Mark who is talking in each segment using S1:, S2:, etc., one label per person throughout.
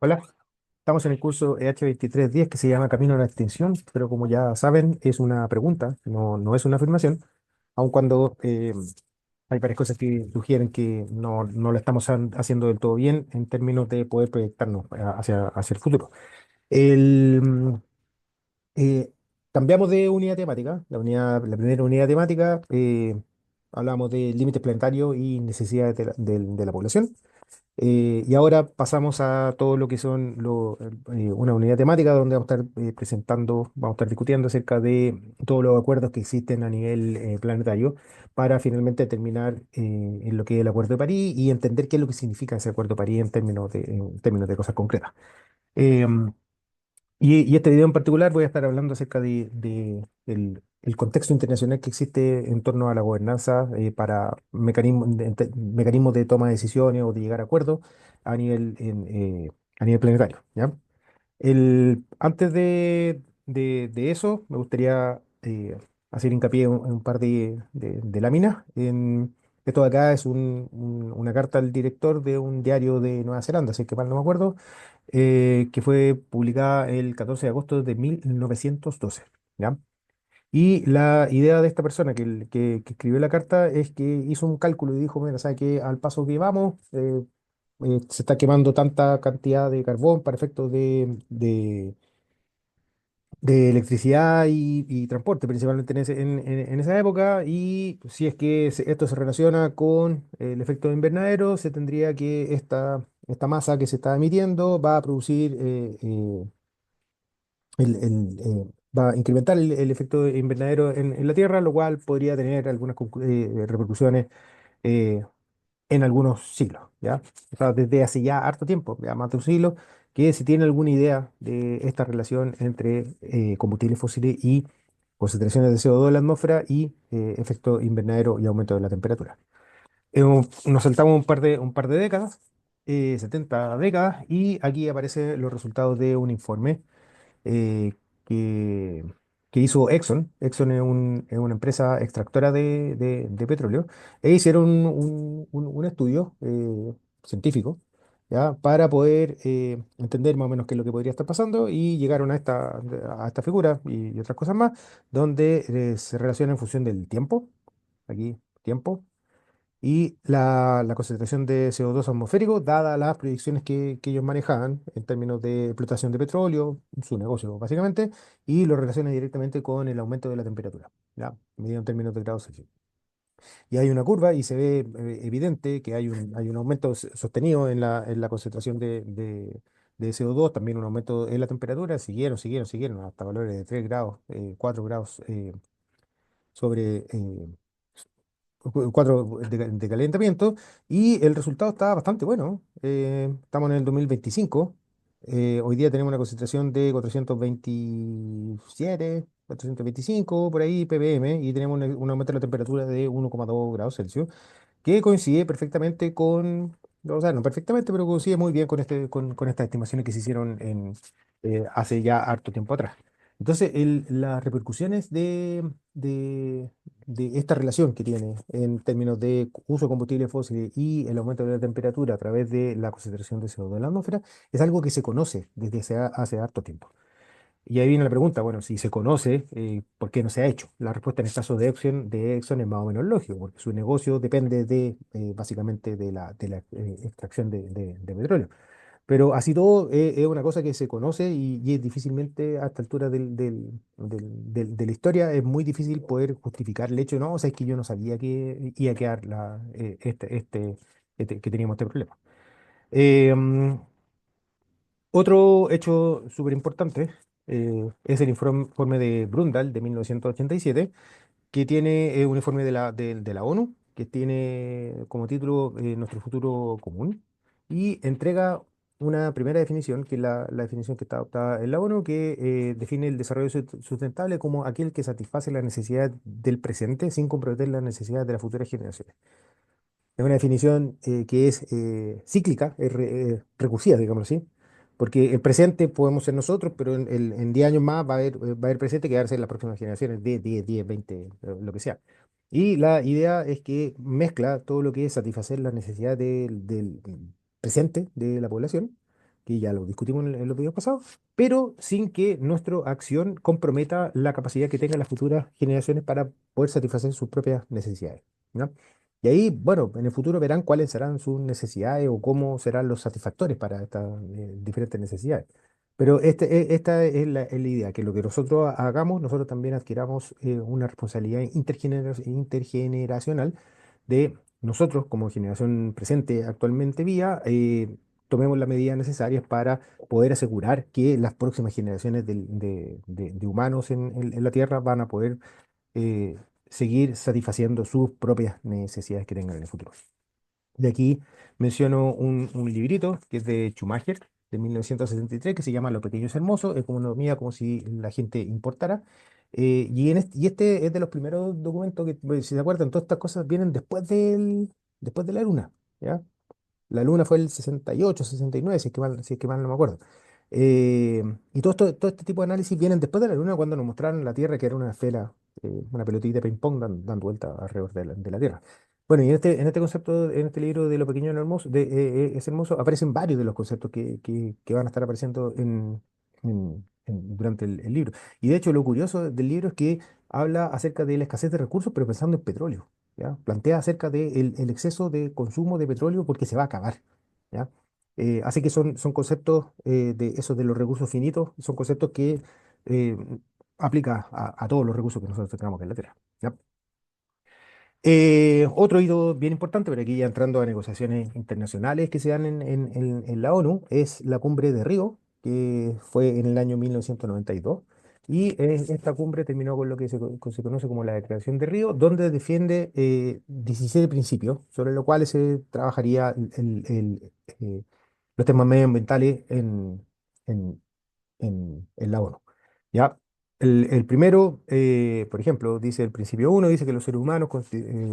S1: Hola, estamos en el curso EH2310 que se llama Camino a la Extinción, pero como ya saben, es una pregunta, no es una afirmación, aun cuando hay varias cosas que sugieren que no lo estamos haciendo del todo bien en términos de poder proyectarnos hacia el futuro. El, mm, eh, Cambiamos de unidad temática. La primera unidad temática, hablamos de límites planetarios y necesidades de la población. Y ahora pasamos a todo lo que son una unidad temática donde vamos a estar vamos a estar discutiendo acerca de todos los acuerdos que existen a nivel planetario para finalmente terminar en lo que es el Acuerdo de París y entender qué es lo que significa ese Acuerdo de París en términos de cosas concretas. Em, y este video en particular voy a estar hablando acerca el contexto internacional que existe en torno a la gobernanza para mecanismos de toma de decisiones o de llegar a acuerdos a nivel planetario, ¿ya? Antes de eso, me gustaría hacer hincapié en un par de láminas. Esto de acá es una carta al director de un diario de Nueva Zelanda, si es que mal no me acuerdo, que fue publicada el 14 de agosto de 1912, ¿ya? Y la idea de esta persona que escribió la carta es que hizo un cálculo y dijo, mira, ¿sabe qué? Al paso que vamos, se está quemando tanta cantidad de carbón para efectos de electricidad y transporte, principalmente en esa época, y si es que esto se relaciona con el efecto de invernadero, se tendría que esta masa que se está emitiendo va a producir, va a incrementar el efecto de invernadero en la Tierra, lo cual podría tener algunas repercusiones eh, en algunos siglos, ¿ya? O sea, desde hace ya harto tiempo, ya más de un siglo, que se tiene alguna idea de esta relación entre combustibles fósiles y concentraciones de CO2 en la atmósfera y efecto invernadero y aumento de la temperatura. Nos saltamos un par de décadas, 70 décadas, y aquí aparecen los resultados de un informe eh, que, que hizo Exxon. Exxon es una empresa extractora de petróleo. E hicieron un estudio científico, ¿ya? Para poder entender más o menos qué es lo que podría estar pasando y llegaron a esta figura y otras cosas más, donde se relaciona en función del tiempo, aquí tiempo, y la concentración de CO2 atmosférico, dadas las proyecciones que ellos manejaban en términos de explotación de petróleo, su negocio básicamente, y lo relaciona directamente con el aumento de la temperatura, ¿ya? Medido en términos de grados Celsius. Y hay una curva y se ve evidente que hay un aumento sostenido en la concentración de CO2, también un aumento en la temperatura, siguieron hasta valores de 3 grados, 4 grados sobre 4 de calentamiento, y el resultado está bastante bueno. Estamos en el 2025. Hoy día tenemos una concentración de 427, 425 por ahí ppm, y tenemos un aumento de la temperatura de 1,2 grados Celsius, que coincide perfectamente o sea, no perfectamente, pero coincide muy bien con estas estimaciones que se hicieron hace ya harto tiempo atrás. Entonces, las repercusiones de esta relación que tiene en términos de uso de combustibles fósiles y el aumento de la temperatura a través de la concentración de CO2 en la atmósfera es algo que se conoce desde hace harto tiempo. Y ahí viene la pregunta, bueno, si se conoce, ¿por qué no se ha hecho? La respuesta en el caso de Exxon es más o menos lógico, porque su negocio depende básicamente de la extracción de petróleo. Pero así todo, es una cosa que se conoce y es difícilmente a esta altura de la historia, es muy difícil poder justificar el hecho, no, o sea, es que yo no sabía que iba a quedar que teníamos este problema. Em, Otro hecho súper importante es el informe de Brundtland de 1987, que tiene un informe de la ONU, que tiene como título Nuestro futuro común, y entrega una primera definición, que es la definición que está adoptada en la ONU, que define el desarrollo sustentable como aquel que satisface las necesidades del presente sin comprometer las necesidades de las futuras generaciones. Es una definición que es cíclica, recursiva, digamos así, porque el presente podemos ser nosotros, pero en 10 años más va a haber presente que va a ser las próximas generaciones, 10, 20, lo que sea. Y la idea es que mezcla todo lo que es satisfacer las necesidades del presente de la población que ya lo discutimos en los videos pasados, pero sin que nuestra acción comprometa la capacidad que tengan las futuras generaciones para poder satisfacer sus propias necesidades. ¿No? Y ahí, bueno, en el futuro verán cuáles serán sus necesidades o cómo serán los satisfactores para estas diferentes necesidades. Pero esta es la idea, que lo que nosotros hagamos, nosotros también adquiramos una responsabilidad intergeneracional de nosotros, como generación presente actualmente vía, tomemos las medidas necesarias para poder asegurar que las próximas generaciones de humanos en la Tierra van a poder eh, seguir satisfaciendo sus propias necesidades que tengan en el futuro. De aquí menciono un librito que es de Schumacher, de 1973, que se llama Lo pequeño es hermoso, economía como si la gente importara. Y este es de los primeros documentos que, pues, si se acuerdan, todas estas cosas vienen después de la luna, ¿ya? La luna fue el 68, 69, si es que mal no me acuerdo. Y todo este tipo de análisis vienen después de la luna cuando nos mostraron la Tierra que era una esfera, una pelotita de ping-pong dando vuelta alrededor de la Tierra. Bueno, y en este concepto, en este libro de Lo pequeño es hermoso, es hermoso, aparecen varios de los conceptos que van a estar apareciendo durante el libro. Y de hecho, lo curioso del libro es que habla acerca de la escasez de recursos, pero pensando en petróleo. ¿Ya? Plantea acerca del el exceso de consumo de petróleo porque se va a acabar. ¿Ya? Así que son conceptos de esos de los recursos finitos, son conceptos que eh, aplica a todos los recursos que nosotros tengamos en la Tierra. ¿Ya? Otro hito bien importante, pero aquí ya entrando a negociaciones internacionales que se dan en la ONU, es la cumbre de Río, que fue en el año 1992. Y esta cumbre terminó con lo que se conoce como la Declaración de Río, donde defiende 17 principios, sobre los cuales se trabajaría los temas medioambientales en la ONU. ¿Ya? El primero, por ejemplo, dice el principio uno, dice que los seres humanos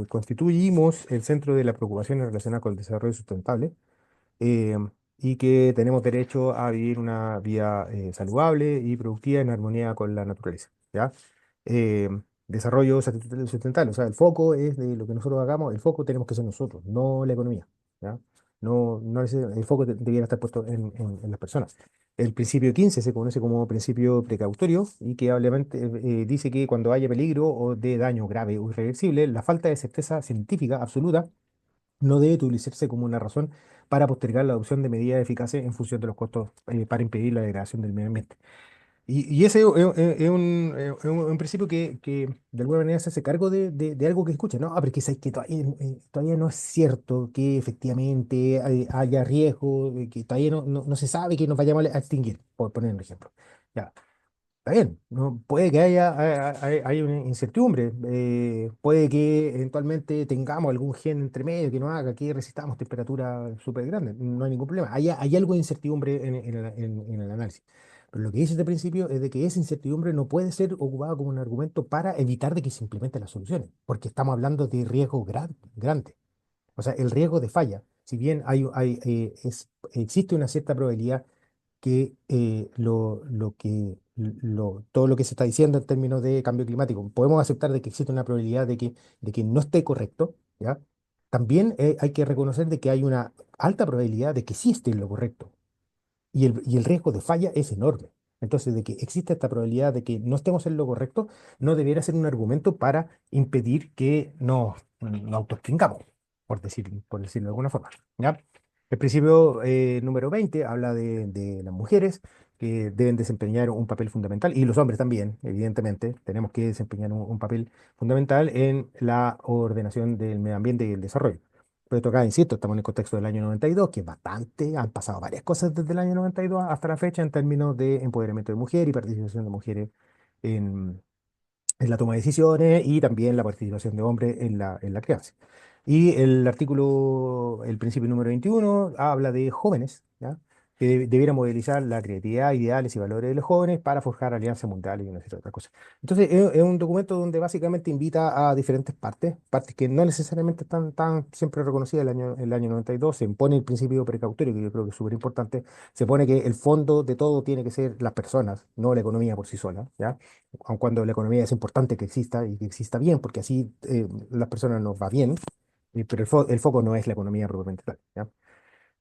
S1: constituimos el centro de las preocupaciones relacionadas con el desarrollo sustentable eh, y que tenemos derecho a vivir una vida saludable y productiva en armonía con la naturaleza. ¿Ya? Eh, Desarrollo sustentable, o sea, el foco es de lo que nosotros hagamos, el foco tenemos que ser nosotros, no la economía. ¿Ya? El foco debiera estar puesto en las personas. El principio 15 se conoce como principio precautorio y que obviamente dice que cuando haya peligro o de daño grave o irreversible, la falta de certeza científica absoluta no debe utilizarse como una razón para postergar la adopción de medidas eficaces en función de los costos para impedir la degradación del medio ambiente. Y ese es un principio que de alguna manera se hace cargo de algo que escucha, ¿no? Ah, pero es que, sabes que todavía no es cierto que efectivamente haya riesgo, que todavía no se sabe que nos vayamos a extinguir, por poner un ejemplo. Ya. Está bien, ¿no? Puede que haya una incertidumbre, puede que eventualmente tengamos algún gen entre medio que nos haga que resistamos temperaturas súper grandes, no hay ningún problema. Hay algo de incertidumbre en el análisis. Pero lo que dice este principio es de que esa incertidumbre no puede ser ocupada como un argumento para evitar de que se implementen las soluciones, porque estamos hablando de riesgos grandes. O sea, el riesgo de falla, si bien existe una cierta probabilidad que todo lo que se está diciendo en términos de cambio climático, podemos aceptar de que existe una probabilidad de que no esté correcto, ¿ya? También hay que reconocer de que hay una alta probabilidad de que sí esté en lo correcto y el riesgo de falla es enorme. Entonces, de que existe esta probabilidad de que no estemos en lo correcto, no debiera ser un argumento para impedir que nos autoextingamos, por decirlo de alguna forma. ¿Ya? El principio número 20 habla de las mujeres que deben desempeñar un papel fundamental, y los hombres también, evidentemente, tenemos que desempeñar un papel fundamental en la ordenación del medio ambiente y el desarrollo. Pero esto acá, insisto, estamos en el contexto del año 92, que es bastante, han pasado varias cosas desde el año 92 hasta la fecha en términos de empoderamiento de mujer y participación de mujeres en, en la toma de decisiones y también la participación de hombres en la crianza. Y el principio número 21 habla de jóvenes, ¿ya? Que debieran movilizar la creatividad, ideales y valores de los jóvenes para forjar alianzas mundiales y una serie de otras cosas. Entonces, es un documento donde básicamente invita a diferentes partes que no necesariamente están tan siempre reconocidas el año 92. Se impone el principio precautorio, que yo creo que es súper importante. Se pone que el fondo de todo tiene que ser las personas, no la economía por sí sola, ¿ya? Aun cuando la economía es importante que exista y que exista bien, porque así las personas nos va bien, pero el foco no es la economía propiamente tal, ¿ya?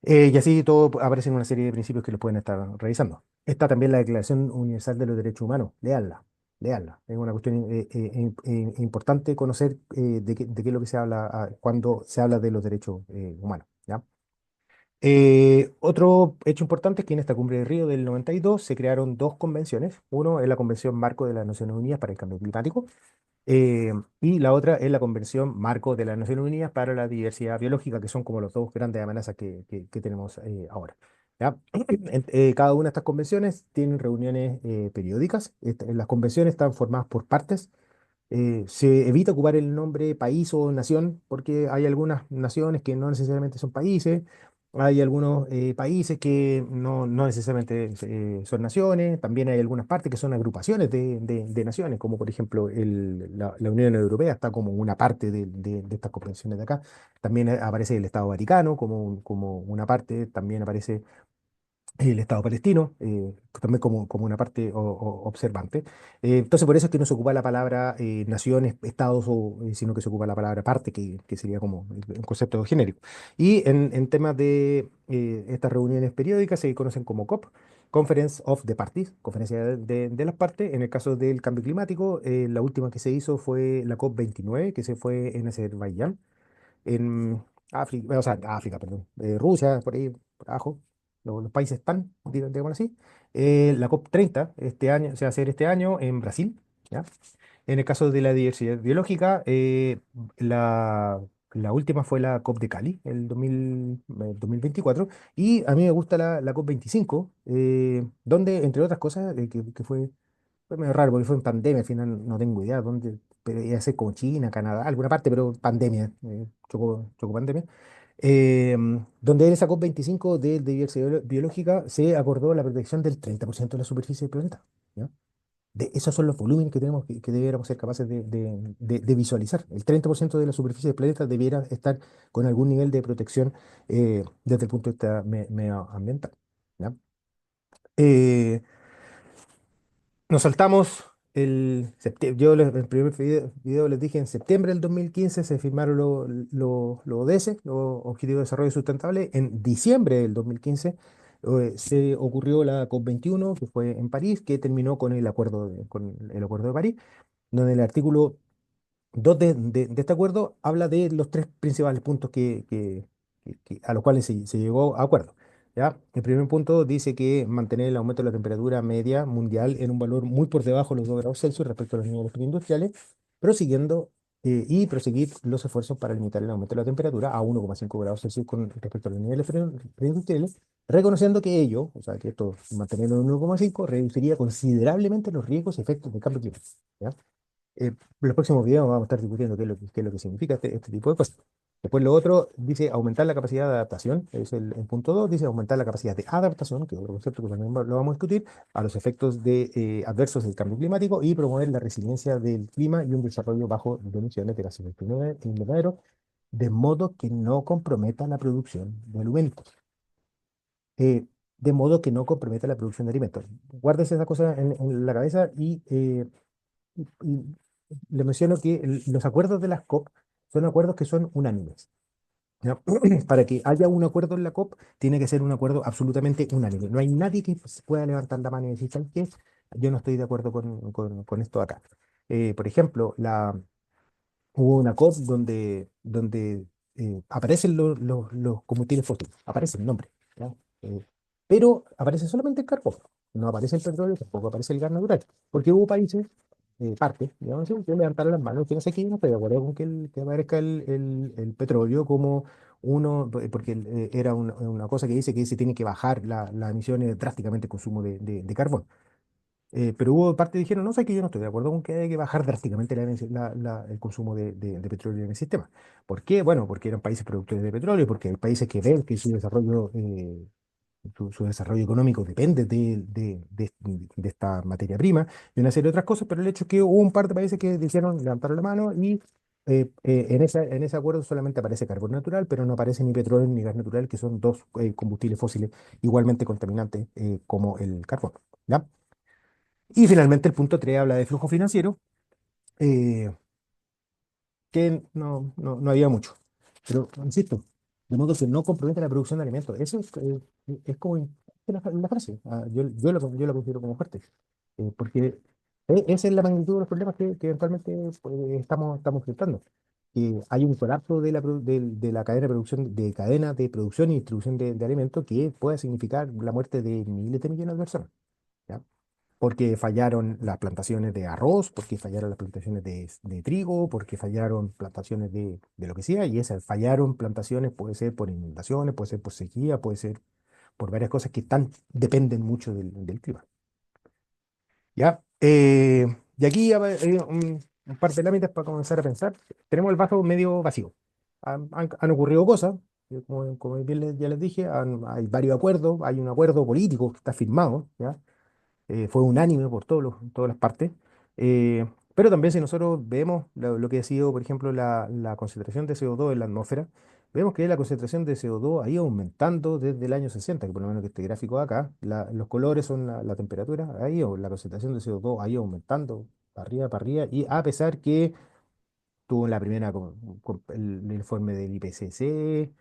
S1: Y así todo aparece en una serie de principios que los pueden estar revisando. Está también la Declaración Universal de los Derechos Humanos. Léanla, léanla. Es una cuestión importante conocer de qué es lo que se habla cuando se habla de los derechos humanos. ¿Ya? Otro hecho importante es que en esta cumbre de Río del 92 se crearon dos convenciones. Uno es la Convención Marco de las Naciones Unidas para el Cambio Climático y la otra es la Convención Marco de las Naciones Unidas para la Diversidad Biológica, que son como las dos grandes amenazas que tenemos ahora. ¿Ya? Cada una de estas convenciones tienen reuniones periódicas. Las convenciones están formadas por partes. Se evita ocupar el nombre país o nación porque hay algunas naciones que no necesariamente son países, hay algunos países que no necesariamente son naciones, también hay algunas partes que son agrupaciones de naciones, como por ejemplo la Unión Europea está como una parte de estas convenciones de acá. También aparece el Estado Vaticano como una parte, también aparece el Estado palestino, también como una parte observante. Entonces, por eso es que no se ocupa la palabra naciones, estados, sino que se ocupa la palabra parte, que sería como un concepto genérico. Y en temas de estas reuniones periódicas se conocen como COP, Conference of the Parties, conferencia de las partes. En el caso del cambio climático, la última que se hizo fue la COP 29, que se fue en Azerbaiyán en África, o sea, África, perdón, Rusia, por ahí, por abajo, los países están, digamos así. La COP 30 este año, se va a hacer este año en Brasil, ¿ya? En el caso de la diversidad biológica, la última fue la COP de Cali, el 2024, y a mí me gusta la COP 25, donde, entre otras cosas, que fue medio raro porque fue en pandemia, al final no tengo idea dónde, pero iba a ser como China, Canadá, alguna parte, pero pandemia, chocó pandemia. Donde en esa COP 25 de diversidad biológica se acordó la protección del 30% de la superficie del planeta. ¿Ya? Esos son los volúmenes que tenemos que debiéramos ser capaces de visualizar. El 30% de la superficie del planeta debiera estar con algún nivel de protección desde el punto de vista medioambiental. ¿Ya? Eh, Nos saltamos yo en el primer video les dije en septiembre del 2015 se firmaron los ODS, los Objetivos de Desarrollo Sustentable. En diciembre del 2015 se ocurrió la COP 21 que fue en París, que terminó con el acuerdo de París, donde el artículo dos de este acuerdo habla de los tres principales puntos a los cuales se llegó a acuerdo. ¿Ya? El primer punto dice que mantener el aumento de la temperatura media mundial en un valor muy por debajo de los 2 grados Celsius respecto a los niveles preindustriales, prosiguiendo y proseguir los esfuerzos para limitar el aumento de la temperatura a 1,5 grados Celsius con respecto a los niveles preindustriales, reconociendo que ello, o sea, que esto mantenerlo en 1,5, reduciría considerablemente los riesgos y efectos del cambio climático. ¿Ya? En los próximos videos vamos a estar discutiendo qué es lo que significa este tipo de cosas. Después lo otro dice aumentar la capacidad de adaptación, es el punto 2, dice aumentar la capacidad de adaptación, que es otro concepto que también lo vamos a discutir, a los efectos adversos del cambio climático y promover la resiliencia del clima y un desarrollo bajo de emisiones de gases de efecto invernadero, de modo que no comprometa la producción de alimentos. eh, de modo que no comprometa la producción de alimentos. Guárdese esa cosa en la cabeza y le menciono que los acuerdos de las COP son acuerdos que son unánimes. ¿Ya? Para que haya un acuerdo en la COP, tiene que ser un acuerdo absolutamente unánime. No hay nadie que se pueda levantar la mano y decir, ¿sabes qué? Yo no estoy de acuerdo con esto acá. Por ejemplo, hubo una COP donde aparecen los combustibles fósiles, aparece el nombre, ¿ya? Eh, pero aparece solamente el carbón, no aparece el petróleo, tampoco aparece el gas natural, porque hubo países, partes, digamos así, que levantaron las manos, que no sé qué, yo no estoy de acuerdo con que aparezca el petróleo como uno, porque era una cosa que dice que se tiene que bajar las emisiones drásticamente el consumo de carbón. Pero hubo parte que dijeron, no sé, que yo no estoy de acuerdo con que hay que bajar drásticamente el consumo de petróleo en el sistema. ¿Por qué? Bueno, porque eran países productores de petróleo, porque hay países que ven que su desarrollo económico depende de esta materia prima y una serie de otras cosas, pero el hecho es que hubo un par de países que dijeron, levantaron la mano y en ese acuerdo solamente aparece carbón natural, pero no aparece ni petróleo ni gas natural, que son dos combustibles fósiles igualmente contaminantes como el carbón. ¿Ya? Y finalmente el punto 3 habla de flujo financiero, eh, que no había mucho. Pero, insisto, de modo que no compromete la producción de alimentos. Eso es como la frase. Yo la considero como fuerte. Porque esa es la magnitud de los problemas que eventualmente pues, estamos enfrentando. Que hay un colapso de la cadena de producción y distribución de alimentos que puede significar la muerte de miles de millones de personas. ¿Ya? Porque fallaron las plantaciones de arroz, porque fallaron las plantaciones de trigo, porque fallaron plantaciones de lo que sea, y esas fallaron plantaciones puede ser por inundaciones, puede ser por sequía, puede ser por varias cosas que dependen mucho del clima. ¿Ya? Y aquí un par de láminas para comenzar a pensar. Tenemos el vaso medio vacío. Han ocurrido cosas, como bien ya les dije, hay varios acuerdos, hay un acuerdo político que está firmado, ¿ya? Fue unánime por todas las partes. eh, pero también si nosotros vemos lo que ha sido, por ejemplo, la concentración de CO2 en la atmósfera, vemos que la concentración de CO2 ha ido aumentando desde el año 60, que por lo menos que este gráfico de acá, los colores son la temperatura, la concentración de CO2 ha ido aumentando para arriba, y a pesar que tuvo la primera, el informe del IPCC,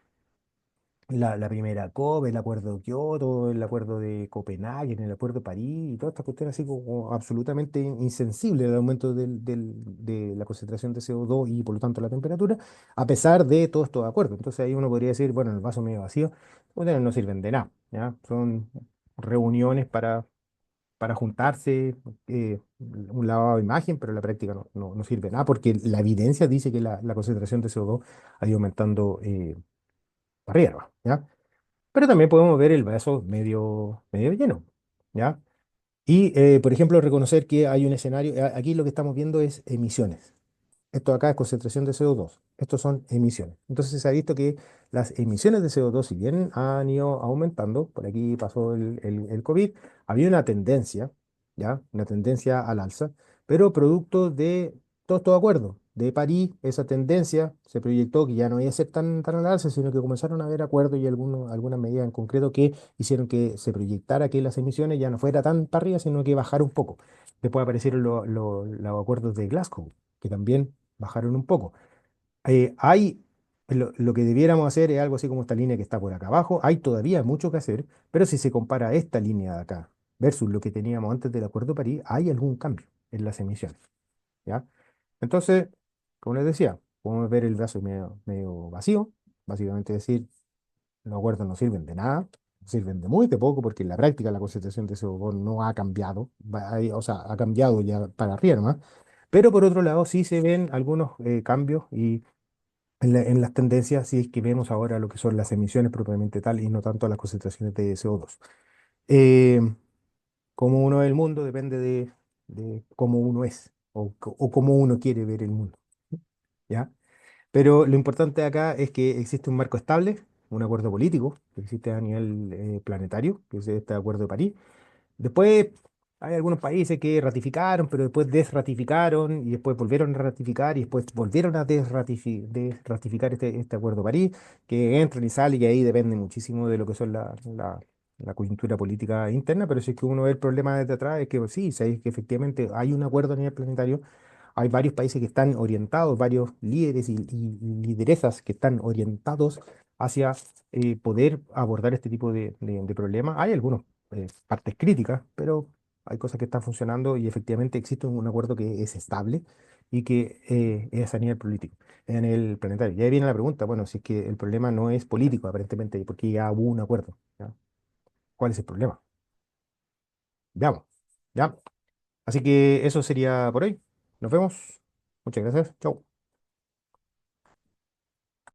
S1: la primera COP, el acuerdo de Kioto, el acuerdo de Copenhague, el acuerdo de París, y todas estas cuestiones así como absolutamente insensibles al aumento de la concentración de CO2 y por lo tanto la temperatura, a pesar de todos estos acuerdos. Entonces ahí uno podría decir, bueno, el vaso medio vacío, bueno, no sirven de nada, ¿ya? Son reuniones para juntarse, un lavado de imagen, pero en la práctica no sirve de nada, porque la evidencia dice que la concentración de CO2 ha ido aumentando para arriba, ¿ya? Pero también podemos ver el vaso medio lleno, ¿ya? Y, por ejemplo, reconocer que hay un escenario, aquí lo que estamos viendo es emisiones. Esto acá es concentración de CO2. Estos son emisiones. Entonces se ha visto que las emisiones de CO2, si bien han ido aumentando, por aquí pasó el COVID, había una tendencia, ¿ya? Una tendencia al alza, pero producto de todos estos acuerdos de París, esa tendencia se proyectó que ya no iba a ser tan al alza, sino que comenzaron a haber acuerdos y algunas medidas en concreto que hicieron que se proyectara que las emisiones ya no fuera tan para arriba, sino que bajara un poco. Después aparecieron los acuerdos de Glasgow, que también bajaron un poco. Hay, lo que debiéramos hacer es algo así como esta línea que está por acá abajo. Hay todavía mucho que hacer, pero si se compara esta línea de acá versus lo que teníamos antes del Acuerdo de París, hay algún cambio en las emisiones, ¿ya? Entonces, como les decía, podemos ver el vaso medio vacío, básicamente decir, los acuerdos no sirven de nada, sirven de muy de poco, porque en la práctica la concentración de CO2 no ha cambiado, o sea, ha cambiado ya para arriba nomás, pero por otro lado sí se ven algunos cambios y en las tendencias, si es que vemos ahora lo que son las emisiones propiamente tal y no tanto las concentraciones de CO2. Eh, Cómo uno ve el mundo depende de cómo uno es o cómo uno quiere ver el mundo, ¿ya? Pero lo importante acá es que existe un marco estable, un acuerdo político que existe a nivel planetario, que es este Acuerdo de París. Después hay algunos países que ratificaron, pero después desratificaron y después volvieron a ratificar y después volvieron a desratificar este Acuerdo de París, que entran y salen y ahí depende muchísimo de lo que son la coyuntura política interna, pero si es que uno ve el problema desde atrás, es que pues, sí, sabéis que efectivamente hay un acuerdo a nivel planetario, hay varios países que están orientados, varios líderes y lideresas que están orientados hacia poder abordar este tipo de problemas. Hay algunos partes críticas, pero hay cosas que están funcionando y efectivamente existe un acuerdo que es estable y que es a nivel político, a nivel planetario. Y ahí viene la pregunta, bueno, si es que el problema no es político aparentemente, porque ya hubo un acuerdo, ¿ya? ¿Cuál es el problema? Veamos, ¿ya? Así que eso sería por hoy. Nos vemos. Muchas gracias. Chau.